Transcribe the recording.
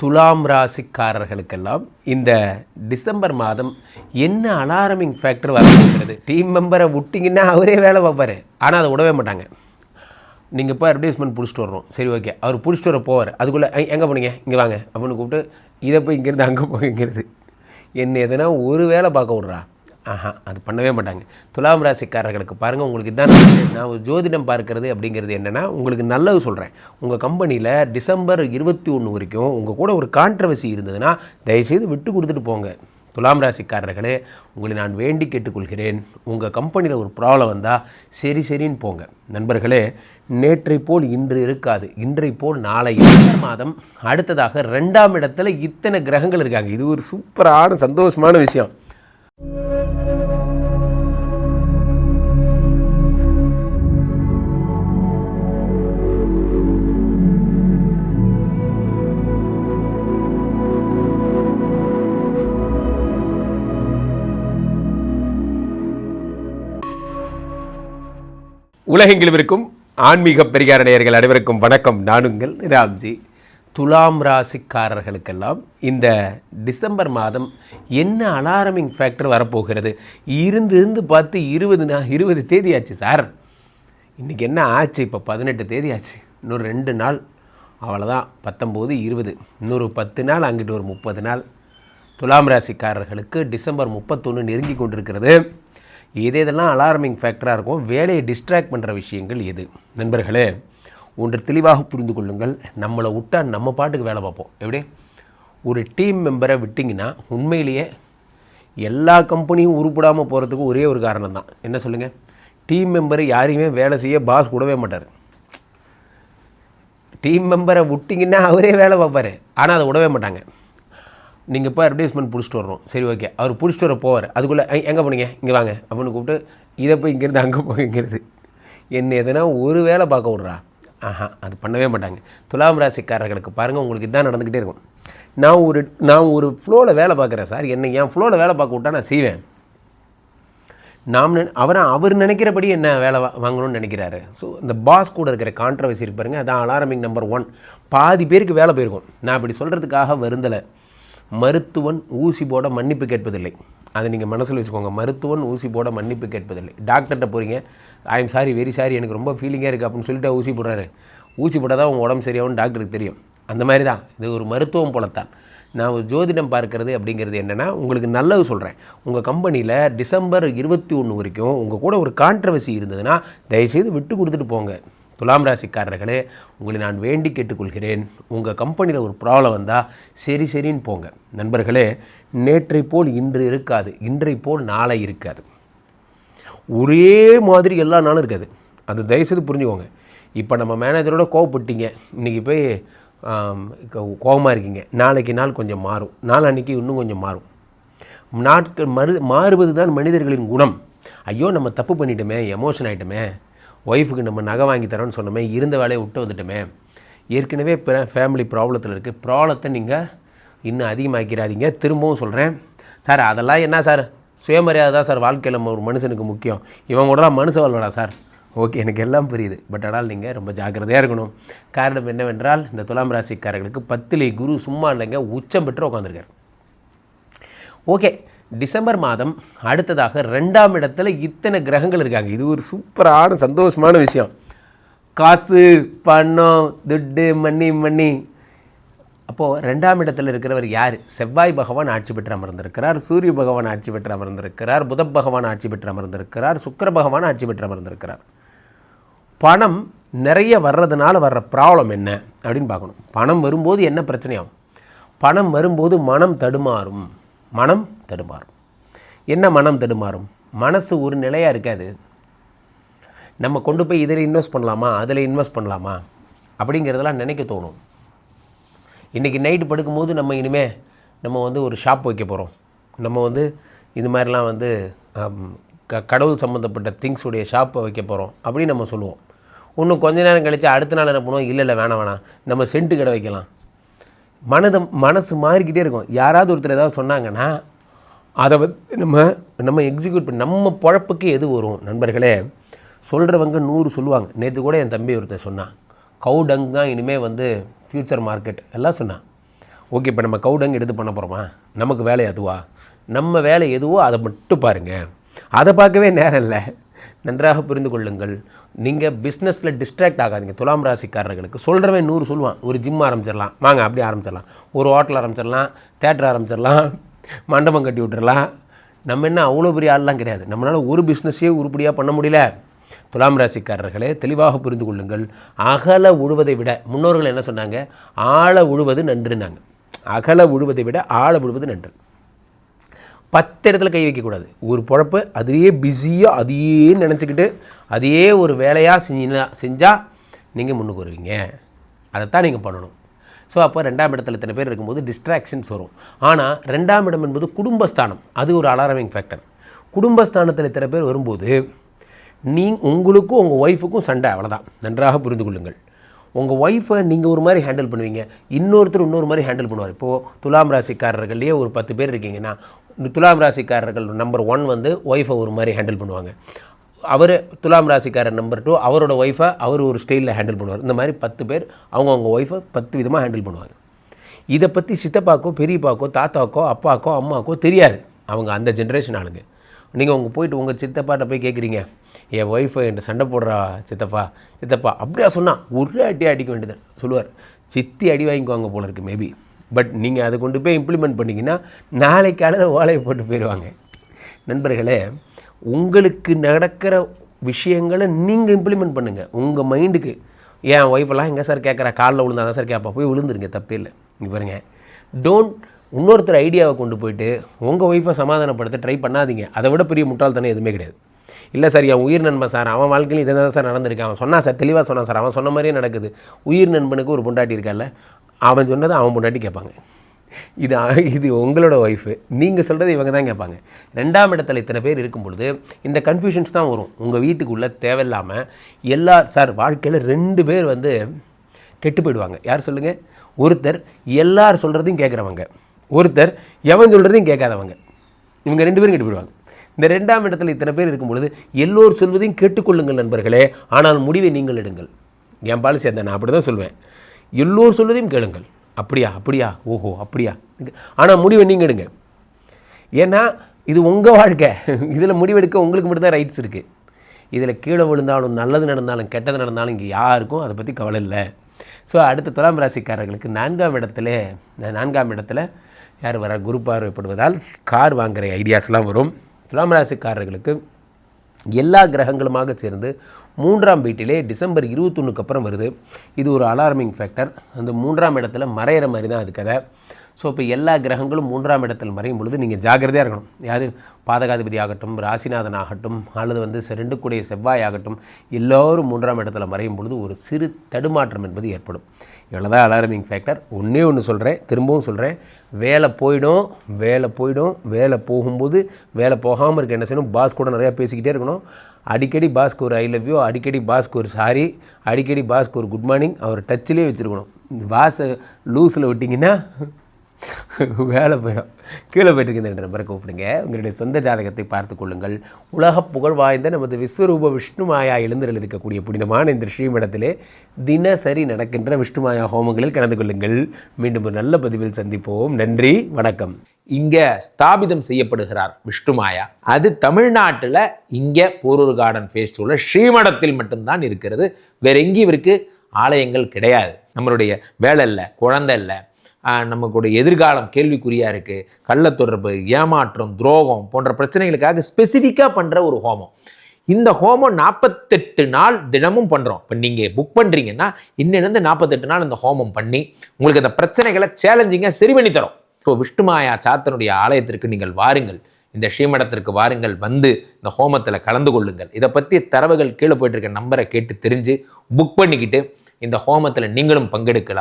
துலாம் ராசிக்காரர்களுக்கெல்லாம் இந்த டிசம்பர் மாதம் என்ன அலாரமிங் ஃபேக்டர் வரப்போகிறது? டீம் மெம்பரை விட்டிங்கன்னா அவரே வேலை பார்ப்பார், ஆனால் அதை விடவே மாட்டாங்க. நீங்கள் இப்போ அட்வர்டைஸ்மெண்ட் பிடிச்சிட்டு வரணும், சரி ஓகே, அவர் பிடிச்சிட்டு வர போவார். அதுக்குள்ளே எங்கே போனீங்க, இங்கே வாங்க அப்படின்னு கூப்பிட்டு இதை போய் இங்கேருந்து அங்கே போய்ங்கிறது என்ன எதுனா ஒரு வேலை பார்க்க விட்றா? அது பண்ணவே மாட்டாங்க. துலாம் ராசிக்காரர்களுக்கு பாருங்கள், உங்களுக்கு இதான் நான் ஒரு ஜோதிடம் பார்க்கறது அப்படிங்கிறது என்னென்னா, உங்களுக்கு நல்லது சொல்கிறேன். உங்கள் கம்பெனியில் டிசம்பர் 21 வரைக்கும் உங்கள் கூட ஒரு கான்ட்ரவர்சி இருந்ததுன்னா தயவுசெய்து விட்டு கொடுத்துட்டு போங்க. துலாம் ராசிக்காரர்களே, உங்களை நான் வேண்டி கேட்டுக்கொள்கிறேன். உங்கள் கம்பெனியில் ஒரு ப்ராப்ளம் வந்தால் சரின்னு போங்க. நண்பர்களே, நேற்றை போல் இன்று இருக்காது, இன்றை போல் நாளை. மாதம் அடுத்ததாக 2ஆம் இடத்துல இத்தனை கிரகங்கள் இருக்காங்க. இது ஒரு சூப்பரான சந்தோஷமான விஷயம். உலகெங்கிலும் இருக்கும் ஆன்மீக பெரியார நேயர்கள் அனைவருக்கும் வணக்கம். நான் உங்கள் ராம்ஜி. துலாம் ராசிக்காரர்களுக்கெல்லாம் இந்த டிசம்பர் மாதம் என்ன அலாரமிங் ஃபேக்டர் வரப்போகிறது? இருந்து பார்த்து 20 தேதி ஆச்சு சார். இன்றைக்கி என்ன ஆச்சு? இப்போ 18 தேதி ஆச்சு. இன்னொரு 2 நாள் அவ்வளோதான், 19, 20, இன்னொரு 10 நாள், அங்கிட்டு ஒரு 30 நாள். துலாம் ராசிக்காரர்களுக்கு டிசம்பர் 31 நெருங்கி கொண்டிருக்கிறது. இதெல்லாம் அலாரமிங் ஃபேக்டராக இருக்கும். வேலையை டிஸ்ட்ராக்ட் பண்ணுற விஷயங்கள் எது? நண்பர்களே, ஒன்று தெளிவாக புரிந்து கொள்ளுங்கள். நம்மளை விட்டால் நம்ம பாட்டுக்கு வேலை பார்ப்போம். எப்படி? ஒரு டீம் மெம்பரை விட்டிங்கன்னா உண்மையிலேயே எல்லா கம்பெனியும் உருப்படாமல் போகிறதுக்கு ஒரே ஒரு காரணம் தான். என்ன சொல்லுங்கள்? டீம் மெம்பரை யாரையுமே வேலை செய்ய பாஸ் கூடவே மாட்டார். டீம் மெம்பரை விட்டிங்கன்னா அவரே வேலை பார்ப்பார், ஆனால் அதை விடவே மாட்டாங்க. நீங்கள் இப்போ அட்வர்டைஸ்மெண்ட் பிடிச்சிட்டு வரணும், சரி ஓகே, அவர் பிடிச்சிட்டு வர போவார். அதுக்குள்ளே எங்கே போனீங்க, இங்கே வாங்க அப்படின்னு கூப்பிட்டு இதை போய் இங்கேருந்து அங்கே போய்ங்கிறது என்ன எதுனா ஒரு வேலை பார்க்க விட்றா? அது பண்ணவே மாட்டாங்க. துலாம் ராசிக்காரர்களுக்கு பாருங்கள், உங்களுக்கு இதான் நடந்துக்கிட்டே இருக்கும். நான் ஒரு ஃப்ளோவில் வேலை பார்க்குறேன் சார், என்னை என் ஃப்ளோவில் வேலை பார்க்க விட்டா நான் செய்வேன். அவர் நினைக்கிறபடி என்ன வேலை வாங்கணும்னு நினைக்கிறாரு. ஸோ இந்த பாஸ் கூட இருக்கிற கான்ட்ரவர்சி இருக்கு பாருங்கள், அதான் அலாரமிங் நம்பர் 1. பாதி பேருக்கு வேலை போயிருக்கும். நான் இப்படி சொல்கிறதுக்காக வருந்தலை. மருத்துவன் ஊசி போட மன்னிப்பு கேட்பதில்லை. அதை நீங்கள் மனசில் வச்சுக்கோங்க. மருத்துவன் ஊசி போட மன்னிப்பு கேட்பதில்லை. டாக்டர்கிட்ட போகிறீங்க, I am sorry, very sorry, எனக்கு ரொம்ப ஃபீலிங்காக இருக்குது அப்படின்னு சொல்லிட்டு ஊசி போடுறாரு. ஊசி போட்டால் தான் உங்கள் உடம்பு சரியாகும்னு டாக்டருக்கு தெரியும். அந்த மாதிரி தான் இது ஒரு மருத்துவம் போலத்தான். நான் ஒரு ஜோதிடம் பார்க்கறது அப்படிங்கிறது என்னென்னா, உங்களுக்கு நல்லது சொல்கிறேன். உங்கள் கம்பெனியில் டிசம்பர் 21 வரைக்கும் உங்கள் கூட ஒரு கான்ட்ரவர்சி இருந்ததுன்னா தயவுசெய்து விட்டு கொடுத்துட்டு போங்க. துலாம் ராசிக்காரர்களே, உங்களை நான் வேண்டி கேட்டுக்கொள்கிறேன். உங்கள் கம்பெனியில் ஒரு ப்ராப்ளம் வந்தால் சரின்னு போங்க. நண்பர்களே, நேற்றை போல் இன்று இருக்காது, இன்றை போல் நாளை இருக்காது. ஒரே மாதிரி எல்லா நாளும் இருக்காது. அது தயவுசெய்து புரிஞ்சுக்கோங்க. இப்போ நம்ம மேனேஜரோட கோவப்பட்டீங்க, இன்றைக்கி போய் கோபமாக இருக்கீங்க, நாளைக்கு நாள் கொஞ்சம் மாறும், நாளன்னைக்கு இன்னும் கொஞ்சம் மாறும். நாட்கள் மாறுவது தான் மனிதர்களின் குணம். ஐயோ நம்ம தப்பு பண்ணிட்டோமே, எமோஷன் ஆகிட்டோமே, ஒய்ஃபுக்கு நம்ம நகை வாங்கி தரோன்னு சொன்னோமே, இருந்த வேலையை விட்டு வந்துட்டோமே, ஏற்கனவே ஃபேமிலி ப்ராப்ளத்தில் இருக்குது, ப்ராப்ளத்தை நீங்கள் இன்னும் அதிகமாக்கிறாதீங்க. திரும்பவும் சொல்கிறேன் சார், அதெல்லாம் என்ன சார், சுயமரியாதை தான் சார் வாழ்க்கையில் ஒரு மனுஷனுக்கு முக்கியம். இவன் கூட மனுஷன் வாழ்வடா சார். ஓகே, எனக்கு எல்லாம் புரியுது. பட் ஆனால் நீங்கள் ரொம்ப ஜாக்கிரதையாக இருக்கணும். காரணம் என்னவென்றால், இந்த துலாம் ராசிக்காரர்களுக்கு 10லே குரு சும்மா இல்லைங்க, உச்சம் பெற்று உட்காந்துருக்கார். ஓகே, டிசம்பர் மாதம் அடுத்ததாக 2ஆம் இடத்துல இத்தனை கிரகங்கள் இருக்காங்க. இது ஒரு சூப்பரான சந்தோஷமான விஷயம். காசு, பணம், துட்டு, மணி. அப்போது 2ஆம் இடத்துல இருக்கிறவர் யார்? செவ்வாய் பகவான் ஆட்சி பெற்று அமர்ந்திருக்கிறார், சூரிய பகவான் ஆட்சி பெற்று அமர்ந்திருக்கிறார், புத பகவான் ஆட்சி பெற்று அமர்ந்திருக்கிறார், சுக்கிர பகவான் ஆட்சி பெற்று அமர்ந்திருக்கிறார். பணம் நிறைய வர்றதுனால வர்ற ப்ராப்ளம் என்ன அப்படின்னு பார்க்கணும். பணம் வரும்போது என்ன பிரச்சனையாகும்? பணம் வரும்போது மனம் தடுமாறும். என்ன மனம் தடுமாறும்? மனசு ஒரு நிலையாக இருக்காது. நம்ம கொண்டு போய் இதில் இன்வெஸ்ட் பண்ணலாமா, அதில் இன்வெஸ்ட் பண்ணலாமா அப்படிங்கிறதெல்லாம் நினைக்க தோணும். இன்றைக்கி நைட்டு படுக்கும்போது நம்ம ஒரு ஷாப் வைக்க போகிறோம், நம்ம இது மாதிரிலாம் கடவுள் சம்மந்தப்பட்ட திங்ஸுடைய ஷாப்பை வைக்க போகிறோம் அப்படின்னு நம்ம சொல்லுவோம். இன்னும் கொஞ்ச நேரம் கழித்து அடுத்த நாள் என்ன பண்ணுவோம், இல்லை வேணாம், நம்ம சென்ட்டு கடை வைக்கலாம். மனசு மாறிக்கிட்டே இருக்கும். யாராவது ஒருத்தர் ஏதாவது சொன்னாங்கன்னா அதை நம்ம எக்ஸிக்யூட் பண்ணி நம்ம பொழப்புக்கு எது வரும்? நண்பர்களே, சொல்கிறவங்க 100 சொல்லுவாங்க. நேற்று கூட என் தம்பி ஒருத்தர் சொன்னான், கவு டங் தான் இனிமேல் ஃப்யூச்சர் மார்க்கெட் எல்லாம் சொன்னான். ஓகே, இப்போ நம்ம கவுடங் எடுத்து பண்ண போகிறோமா? நமக்கு வேலை அதுவா? நம்ம வேலை எதுவோ அதை மட்டும் பாருங்கள். அதை பார்க்கவே நேரம் இல்லை. நன்றாக புரிந்து கொள்ளுங்கள். நீங்கள் பிஸ்னஸில் டிஸ்ட்ராக்ட் ஆகாதீங்க. துலாம் ராசிக்காரர்களுக்கு சொல்கிறவன் 100 சொல்லுவான். ஒரு ஜிம் ஆரம்பிச்சிடலாம், வாங்க அப்படி ஆரம்பிச்சிடலாம். ஒரு ஹோட்டல் ஆரம்பிச்சிடலாம், தேட்டர் ஆரம்பிச்சிடலாம், மண்டபம் கட்டி விட்டுறலாம். நம்ம என்ன அவ்வளோ பெரிய ஆள்லாம் கிடையாது. நம்மளால் ஒரு பிஸ்னஸையே உருப்படியாக பண்ண முடியல. துலாம் ராசிக்காரர்களே, தெளிவாக புரிந்து கொள்ளுங்கள். அகல உழுவதை விட முன்னோர்கள் என்ன சொன்னாங்க? ஆழ உழுவது நன்றுனாங்க. அகல உழுவதை விட ஆழ உழுவது நன்று. 10 இடத்துல கை வைக்கக்கூடாது. ஒரு பொழப்பு அதையே பிஸியாக அதையே நினச்சிக்கிட்டு அதையே ஒரு வேலையாக செஞ்சால் நீங்கள் முன்னுக்கு வருவீங்க. அதைத்தான் நீங்கள் பண்ணணும். ஸோ அப்போ 2ஆம் இடத்துல இத்தனை பேர் இருக்கும்போது டிஸ்ட்ராக்ஷன்ஸ் வரும். ஆனால் 2ஆம் இடம் என்பது குடும்பஸ்தானம். அது ஒரு அலாரமிங் ஃபேக்டர். குடும்பஸ்தானத்தில் இத்தனை பேர் வரும்போது உங்களுக்கும் உங்கள் ஒய்ஃபுக்கும் சண்டை, அவ்வளோதான். நன்றாக புரிந்து கொள்ளுங்கள். உங்கள் ஒய்ஃபை நீங்கள் ஒரு மாதிரி ஹேண்டில் பண்ணுவீங்க, இன்னொருத்தர் இன்னொரு மாதிரி ஹேண்டில் பண்ணுவார். இப்போது துலாம் ராசிக்காரர்கள்லேயே ஒரு 10 பேர் இருக்கீங்கன்னா, துலாம் ராசிக்காரர்கள் நம்பர் 1 வந்து ஒய்ஃபை ஒரு மாதிரி ஹேண்டில் பண்ணுவாங்க. அவர் துலாம் ராசிக்காரர் நம்பர் 2 அவரோட ஒய்ஃபை அவர் ஒரு ஸ்டைலில் ஹேண்டில் பண்ணுவார். இந்த மாதிரி 10 பேர் அவங்கவுங்க ஒய்ஃபை 10 விதமாக ஹேண்டில் பண்ணுவாங்க. இதை பற்றி சித்தப்பாக்கோ பெரியப்பாக்கோ தாத்தாக்கோ அப்பாக்கோ அம்மாக்கோ தெரியாது. அவங்க அந்த ஜென்ரேஷன் ஆளுங்க. நீங்கள் போயிட்டு உங்கள் சித்தப்பாட்ட போய் கேட்குறீங்க, என் ஒய்ஃபை என்கிட்ட சண்டை போடுறா சித்தப்பா அப்படியா சொன்னால் ஒரு அடிக்க வேண்டியது சொல்லுவார். சித்தி அடி வாங்கிக்குவாங்க போல இருக்குது மேபி. பட் நீங்கள் அதை கொண்டு போய் இம்ப்ளிமெண்ட் பண்ணிங்கன்னா நாளைக்கு காலையில் ஓலையை போட்டு போயிடுவாங்க. நண்பர்களே, உங்களுக்கு நடக்கிற விஷயங்களை நீங்கள் இம்ப்ளிமெண்ட் பண்ணுங்கள் உங்கள் மைண்டுக்கு. என் ஒய்ஃபெல்லாம் எங்கே சார் கேட்குறா, காலில் விழுந்தா தான் சார் கேட்பா, போய் விழுந்துருங்க, தப்பே இல்லை. இங்கே பாருங்க, இன்னொருத்தர் ஐடியாவை கொண்டு போயிட்டு உங்கள் ஒய்ஃபை சமாதானப்படுத்த ட்ரை பண்ணாதீங்க. அதை விட பெரிய முட்டாள்தனம் எதுவுமே கிடையாது. இல்லை சார், என் உயிர் நண்பன் சார், அவன் வாழ்க்கையில் இதை தான் சார் நடந்திருக்கான், அவன் சொன்னான் சார், தெளிவாக சொன்னான் சார், அவன் சொன்ன மாதிரியே நடக்குது. உயிர் நண்பனுக்கு ஒரு பொண்டாட்டி இருக்கால, அவன் சொன்னதை அவன் பொண்டாட்டி கேட்பாங்க. இது உங்களோட ஒய்ஃபு, நீங்கள் சொல்கிறது இவங்க தான் கேட்பாங்க. 2ஆம் இடத்துல இத்தனை பேர் இருக்கும் பொழுது இந்த கன்ஃபியூஷன்ஸ் தான் வரும் உங்கள் வீட்டுக்குள்ளே. தேவையில்லாமல் சார் வாழ்க்கையில் 2 பேர் கெட்டு போயிடுவாங்க. யார் சொல்லுங்கள்? ஒருத்தர் எல்லார் சொல்கிறதையும் கேட்குறவங்க, ஒருத்தர் எவன் சொல்கிறதையும் கேட்காதவங்க. இவங்க 2 பேரும் கெட்டு போயிடுவாங்க. இந்த 2ஆம் இடத்துல இத்தனை பேர் இருக்கும் பொழுது எல்லோரும் சொல்வதையும் கேட்டுக்கொள்ளுங்கள் நண்பர்களே, ஆனால் முடிவை நீங்கள் எடுங்கள். என் பாலிசி அந்த, நான் அப்படி தான் சொல்வேன். எல்லோரும் சொல்வதையும் கேளுங்கள். அப்படியா ஓஹோ அப்படியா, ஆனால் முடிவை நீங்கள் எடுங்க. ஏன்னா இது உங்கள் வாழ்க்கை. இதில் முடிவெடுக்க உங்களுக்கு மட்டும்தான் ரைட்ஸ் இருக்குது. இதில் கீழே விழுந்தாலும் நல்லது நடந்தாலும் கெட்டது நடந்தாலும் இங்கே யாருக்கும் அதை பற்றி கவலை இல்லை. ஸோ அடுத்த துலாம் ராசிக்காரர்களுக்கு 4ஆம் இடத்துல யார் வர? குரு பார்வைப்படுவதால் கார் வாங்குகிற ஐடியாஸ்லாம் வரும். துலாம் ராசிக்காரர்களுக்கு எல்லா கிரகங்களுமாக சேர்ந்து 3ஆம் வீட்டிலே டிசம்பர் 21க்கு அப்புறம் வருது. இது ஒரு அலார்மிங் ஃபேக்டர். அந்த 3ஆம் இடத்துல மறையிற மாதிரி தான் அது கதை. ஸோ இப்போ எல்லா கிரகங்களும் 3ஆம் இடத்தில் மறையும் பொழுது நீங்கள் ஜாக்கிரதையாக இருக்கணும். யார் பாதகாதிபதி ஆகட்டும், ராசிநாதன் ஆகட்டும், அல்லது 2 கூடிய செவ்வாய் ஆகட்டும், எல்லோரும் 3ஆம் இடத்துல மறையும் பொழுது ஒரு சிறு தடுமாற்றம் என்பது ஏற்படும். இவ்வளோதான் அலார்மிங் ஃபேக்டர். ஒன்று சொல்கிறேன், திரும்பவும் சொல்கிறேன், வேலை போயிடும். வேலை போகும்போது வேலை போகாமல் இருக்க என்ன செய்யணும்? பாஸ் கூட நிறையா பேசிக்கிட்டே இருக்கணும். அடிக்கடி பாஸ்க்கு ஒரு ஐ லவ் யூ, அடிக்கடி பாஸ்க்கு ஒரு சாரி, அடிக்கடி பாஸ்க்கு ஒரு குட் மார்னிங் அவர் டச்சிலே வச்சுருக்கணும். பாஸை லூஸில் விட்டிங்கன்னா வேலை போயிடும். கீழே போய்ட்டு நம்பரை கூப்பிடுங்க. உங்களுடைய சொந்த ஜாதகத்தை பார்த்து கொள்ளுங்கள். உலக புகழ் வாய்ந்த நமது விஸ்வரூப விஷ்ணுமாயா எழுந்தருள் இருக்கக்கூடிய புனிதமான இந்த ஸ்ரீமடத்திலே தினசரி நடக்கின்ற விஷ்ணுமாயா ஹோமங்களில் கலந்து கொள்ளுங்கள். மீண்டும் ஒரு நல்ல பதிவில் சந்திப்போம். நன்றி, வணக்கம். இங்கே ஸ்தாபிதம் செய்யப்படுகிறார் விஷ்ணுமாயா. அது தமிழ்நாட்டில் இங்கே போரூர் கார்டன் ஃபேஸ்டிவலில் ஸ்ரீமடத்தில் மட்டும்தான் இருக்கிறது. வேற எங்கேயும் இவருக்கு ஆலயங்கள் கிடையாது. நம்மளுடைய வேலை இல்லை, குழந்தை இல்லை, நமக்குடைய எதிர்காலம் கேள்விக்குறியாக இருக்குது, கள்ளத்தொடர்பு, ஏமாற்றம், துரோகம் போன்ற பிரச்சனைகளுக்காக ஸ்பெசிஃபிக்காக பண்ணுற ஒரு ஹோமம். இந்த ஹோமம் 48 நாள் தினமும் பண்ணுறோம். இப்போ நீங்கள் புக் பண்ணுறீங்கன்னா இன்னிலேருந்து 48 நாள் இந்த ஹோமம் பண்ணி உங்களுக்கு அந்த பிரச்சனைகளை சேலஞ்சிங்காக சரி பண்ணி தரோம். ஸோ விஷ்ணுமாயா சாத்தனுடைய ஆலயத்திற்கு நீங்கள் வாருங்கள், இந்த ஸ்ரீமடத்திற்கு வாருங்கள், இந்த ஹோமத்தில் கலந்து கொள்ளுங்கள். இதை பற்றி தரவுகள் கீழே போயிட்டு இருக்க நம்பரை கேட்டு தெரிஞ்சு புக் பண்ணிக்கிட்டு இந்த ஹோமத்தில் நீங்களும் பங்கெடுக்கலாம்.